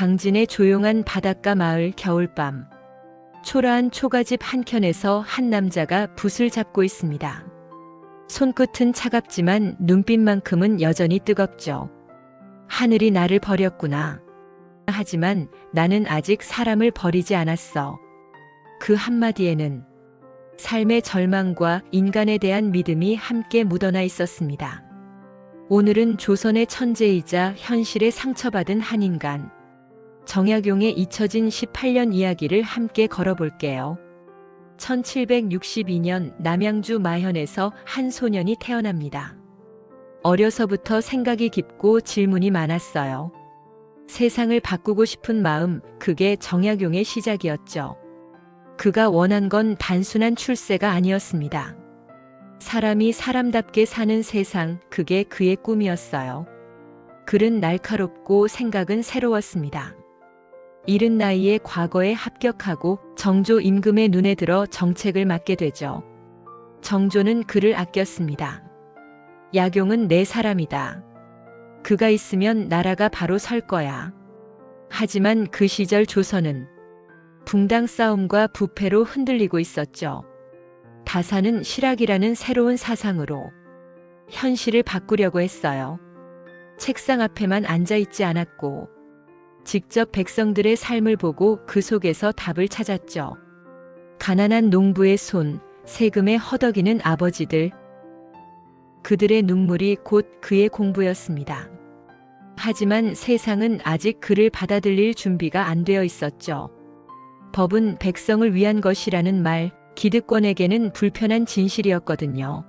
강진의 조용한 바닷가 마을 겨울밤. 초라한 초가집 한켠에서 한 남자가 붓을 잡고 있습니다. 손끝은 차갑지만 눈빛만큼은 여전히 뜨겁죠. 하늘이 나를 버렸구나. 하지만 나는 아직 사람을 버리지 않았어. 그 한마디에는 삶의 절망과 인간에 대한 믿음이 함께 묻어나 있었습니다. 오늘은 조선의 천재이자 현실에 상처받은 한 인간, 정약용의 잊혀진 18년 이야기를 함께 걸어볼게요. 1762년 남양주 마현에서 한 소년이 태어납니다. 어려서부터 생각이 깊고 질문이 많았어요. 세상을 바꾸고 싶은 마음, 그게 정약용의 시작이었죠. 그가 원한 건 단순한 출세가 아니었습니다. 사람이 사람답게 사는 세상, 그게 그의 꿈이었어요. 글은 날카롭고 생각은 새로웠습니다. 이른 나이에 과거에 합격하고 정조 임금의 눈에 들어 정책을 맡게 되죠. 정조는 그를 아꼈습니다. 약용은 내 사람이다. 그가 있으면 나라가 바로 설 거야. 하지만 그 시절 조선은 붕당 싸움과 부패로 흔들리고 있었죠. 다사는 실학이라는 새로운 사상으로 현실을 바꾸려고 했어요. 책상 앞에만 앉아 있지 않았고 직접 백성들의 삶을 보고 그 속에서 답을 찾았죠. 가난한 농부의 손, 세금에 허덕이는 아버지들, 그들의 눈물이 곧 그의 공부였습니다. 하지만 세상은 아직 그를 받아들일 준비가 안 되어 있었죠. 법은 백성을 위한 것이라는 말, 기득권에게는 불편한 진실이었거든요.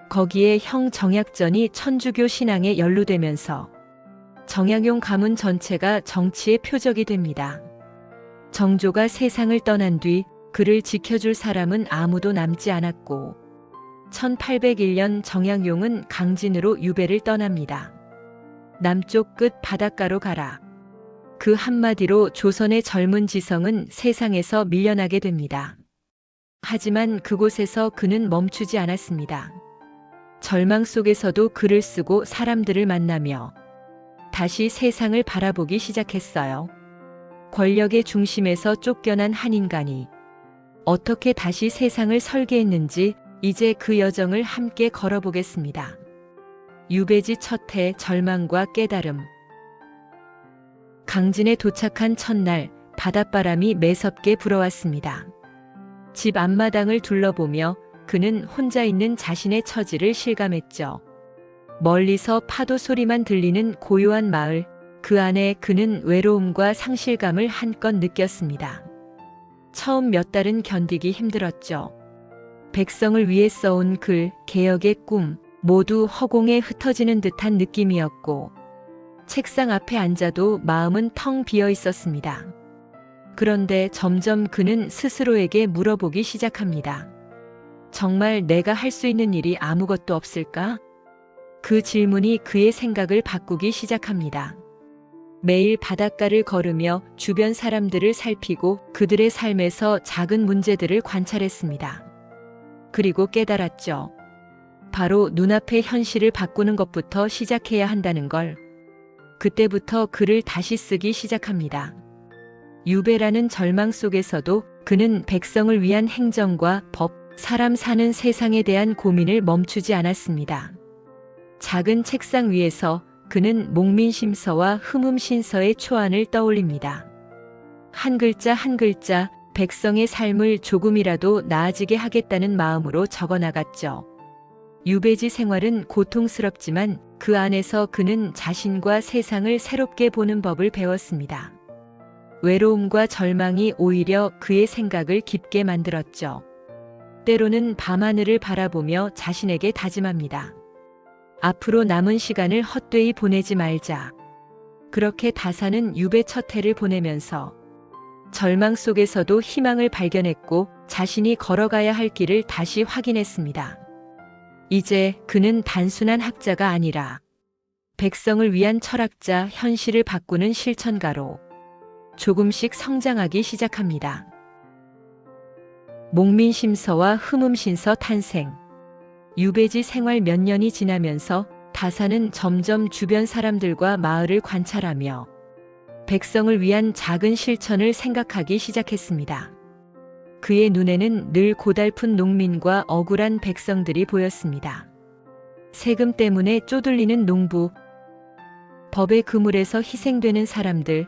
거기에 형 정약전이 천주교 신앙에 연루되면서 정약용 가문 전체가 정치의 표적이 됩니다. 정조가 세상을 떠난 뒤 그를 지켜줄 사람은 아무도 남지 않았고 1801년 정약용은 강진으로 유배를 떠납니다. 남쪽 끝 바닷가로 가라. 그 한마디로 조선의 젊은 지성은 세상에서 밀려나게 됩니다. 하지만 그곳에서 그는 멈추지 않았습니다. 절망 속에서도 글을 쓰고 사람들을 만나며 다시 세상을 바라보기 시작했어요. 권력의 중심에서 쫓겨난 한 인간이 어떻게 다시 세상을 설계했는지 이제 그 여정을 함께 걸어보겠습니다. 유배지 첫 해 절망과 깨달음. 강진에 도착한 첫날 바닷바람이 매섭게 불어왔습니다. 집 앞마당을 둘러보며 그는 혼자 있는 자신의 처지를 실감했죠. 멀리서 파도 소리만 들리는 고요한 마을, 그 안에 그는 외로움과 상실감을 한껏 느꼈습니다. 처음 몇 달은 견디기 힘들었죠. 백성을 위해 써온 글, 개혁의 꿈, 모두 허공에 흩어지는 듯한 느낌이었고 책상 앞에 앉아도 마음은 텅 비어 있었습니다. 그런데 점점 그는 스스로에게 물어보기 시작합니다. 정말 내가 할 수 있는 일이 아무것도 없을까? 그 질문이 그의 생각을 바꾸기 시작합니다. 매일 바닷가를 걸으며 주변 사람들을 살피고 그들의 삶에서 작은 문제들을 관찰했습니다. 그리고 깨달았죠. 바로 눈앞의 현실을 바꾸는 것부터 시작해야 한다는 걸. 그때부터 글을 다시 쓰기 시작합니다. 유배라는 절망 속에서도 그는 백성을 위한 행정과 법, 사람 사는 세상에 대한 고민을 멈추지 않았습니다. 작은 책상 위에서 그는 목민심서와 흠음신서의 초안을 떠올립니다. 한 글자 한 글자 백성의 삶을 조금이라도 나아지게 하겠다는 마음으로 적어나갔죠. 유배지 생활은 고통스럽지만 그 안에서 그는 자신과 세상을 새롭게 보는 법을 배웠습니다. 외로움과 절망이 오히려 그의 생각을 깊게 만들었죠. 때로는 밤하늘을 바라보며 자신에게 다짐합니다. 앞으로 남은 시간을 헛되이 보내지 말자. 그렇게 다사는 유배 첫 해를 보내면서 절망 속에서도 희망을 발견했고 자신이 걸어가야 할 길을 다시 확인했습니다. 이제 그는 단순한 학자가 아니라 백성을 위한 철학자, 현실을 바꾸는 실천가로 조금씩 성장하기 시작합니다. 목민심서와 흠음신서 탄생. 유배지 생활 몇 년이 지나면서 다사는 점점 주변 사람들과 마을을 관찰하며 백성을 위한 작은 실천을 생각하기 시작했습니다. 그의 눈에는 늘 고달픈 농민과 억울한 백성들이 보였습니다. 세금 때문에 쪼들리는 농부, 법의 그물에서 희생되는 사람들,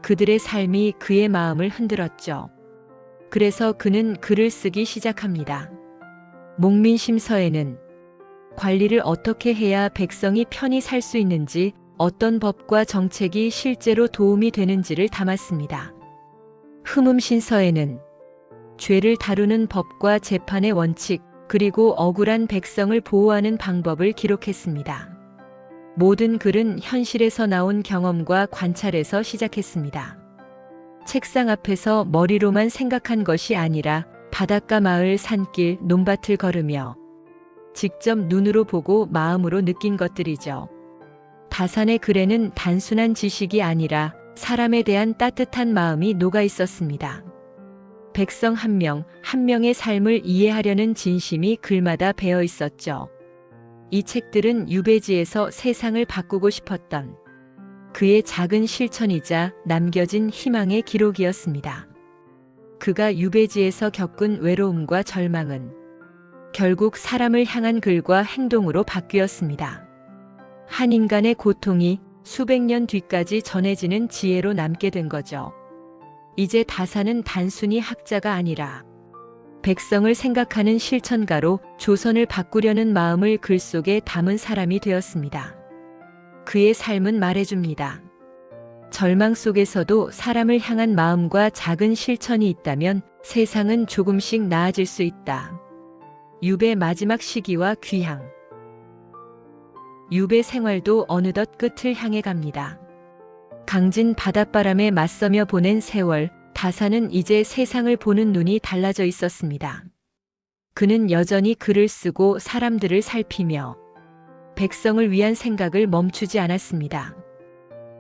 그들의 삶이 그의 마음을 흔들었죠. 그래서 그는 글을 쓰기 시작합니다. 목민심서에는 관리를 어떻게 해야 백성이 편히 살 수 있는지, 어떤 법과 정책이 실제로 도움이 되는지를 담았습니다. 흠음신서에는 죄를 다루는 법과 재판의 원칙, 그리고 억울한 백성을 보호하는 방법을 기록했습니다. 모든 글은 현실에서 나온 경험과 관찰에서 시작했습니다. 책상 앞에서 머리로만 생각한 것이 아니라 바닷가, 마을, 산길, 논밭을 걸으며 직접 눈으로 보고 마음으로 느낀 것들이죠. 다산의 글에는 단순한 지식이 아니라 사람에 대한 따뜻한 마음이 녹아 있었습니다. 백성 한 명, 한 명의 삶을 이해하려는 진심이 글마다 배어 있었죠. 이 책들은 유배지에서 세상을 바꾸고 싶었던 그의 작은 실천이자 남겨진 희망의 기록이었습니다. 그가 유배지에서 겪은 외로움과 절망은 결국 사람을 향한 글과 행동으로 바뀌었습니다. 한 인간의 고통이 수백 년 뒤까지 전해지는 지혜로 남게 된 거죠. 이제 다산은 단순히 학자가 아니라 백성을 생각하는 실천가로 조선을 바꾸려는 마음을 글 속에 담은 사람이 되었습니다. 그의 삶은 말해줍니다. 절망 속에서도 사람을 향한 마음과 작은 실천이 있다면 세상은 조금씩 나아질 수 있다. 유배 마지막 시기와 귀향. 유배 생활도 어느덧 끝을 향해 갑니다. 강진 바닷바람에 맞서며 보낸 세월, 다산은 이제 세상을 보는 눈이 달라져 있었습니다. 그는 여전히 글을 쓰고 사람들을 살피며 백성을 위한 생각을 멈추지 않았습니다.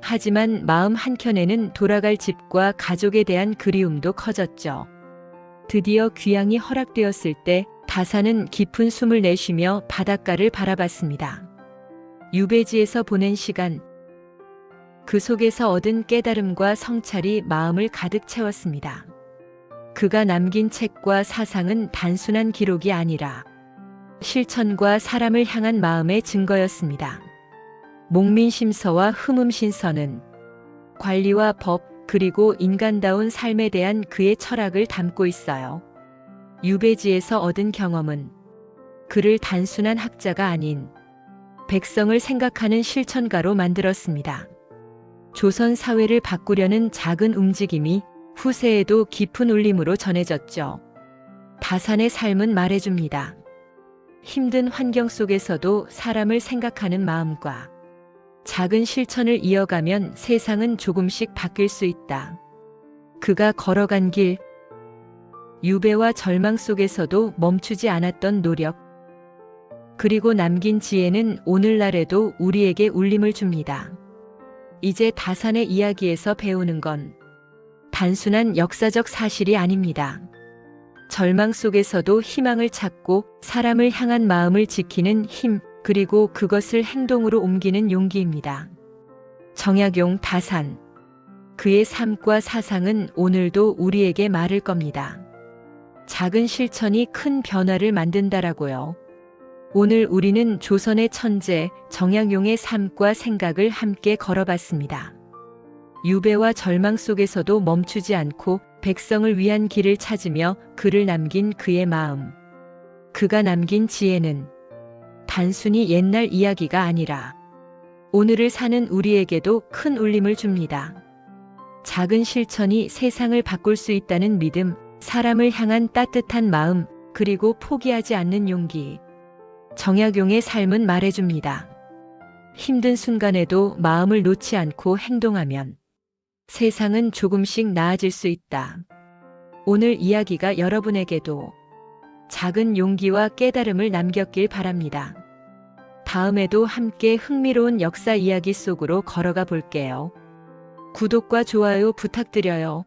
하지만 마음 한켠에는 돌아갈 집과 가족에 대한 그리움도 커졌죠. 드디어 귀향이 허락되었을 때 다산은 깊은 숨을 내쉬며 바닷가를 바라봤습니다. 유배지에서 보낸 시간, 그 속에서 얻은 깨달음과 성찰이 마음을 가득 채웠습니다. 그가 남긴 책과 사상은 단순한 기록이 아니라 실천과 사람을 향한 마음의 증거였습니다. 목민심서와 흠음신서는 관리와 법, 그리고 인간다운 삶에 대한 그의 철학을 담고 있어요. 유배지에서 얻은 경험은 그를 단순한 학자가 아닌 백성을 생각하는 실천가로 만들었습니다. 조선 사회를 바꾸려는 작은 움직임이 후세에도 깊은 울림으로 전해졌죠. 다산의 삶은 말해줍니다. 힘든 환경 속에서도 사람을 생각하는 마음과 작은 실천을 이어가면 세상은 조금씩 바뀔 수 있다. 그가 걸어간 길, 유배와 절망 속에서도 멈추지 않았던 노력, 그리고 남긴 지혜는 오늘날에도 우리에게 울림을 줍니다. 이제 다산의 이야기에서 배우는 건 단순한 역사적 사실이 아닙니다. 절망 속에서도 희망을 찾고 사람을 향한 마음을 지키는 힘, 그리고 그것을 행동으로 옮기는 용기입니다. 정약용 다산. 그의 삶과 사상은 오늘도 우리에게 말을 겁니다. 작은 실천이 큰 변화를 만든다라고요. 오늘 우리는 조선의 천재 정약용의 삶과 생각을 함께 걸어봤습니다. 유배와 절망 속에서도 멈추지 않고 백성을 위한 길을 찾으며 글을 남긴 그의 마음. 그가 남긴 지혜는 단순히 옛날 이야기가 아니라 오늘을 사는 우리에게도 큰 울림을 줍니다. 작은 실천이 세상을 바꿀 수 있다는 믿음, 사람을 향한 따뜻한 마음, 그리고 포기하지 않는 용기. 정약용의 삶은 말해줍니다. 힘든 순간에도 마음을 놓지 않고 행동하면 세상은 조금씩 나아질 수 있다. 오늘 이야기가 여러분에게도 작은 용기와 깨달음을 남겼길 바랍니다. 다음에도 함께 흥미로운 역사 이야기 속으로 걸어가 볼게요. 구독과 좋아요 부탁드려요.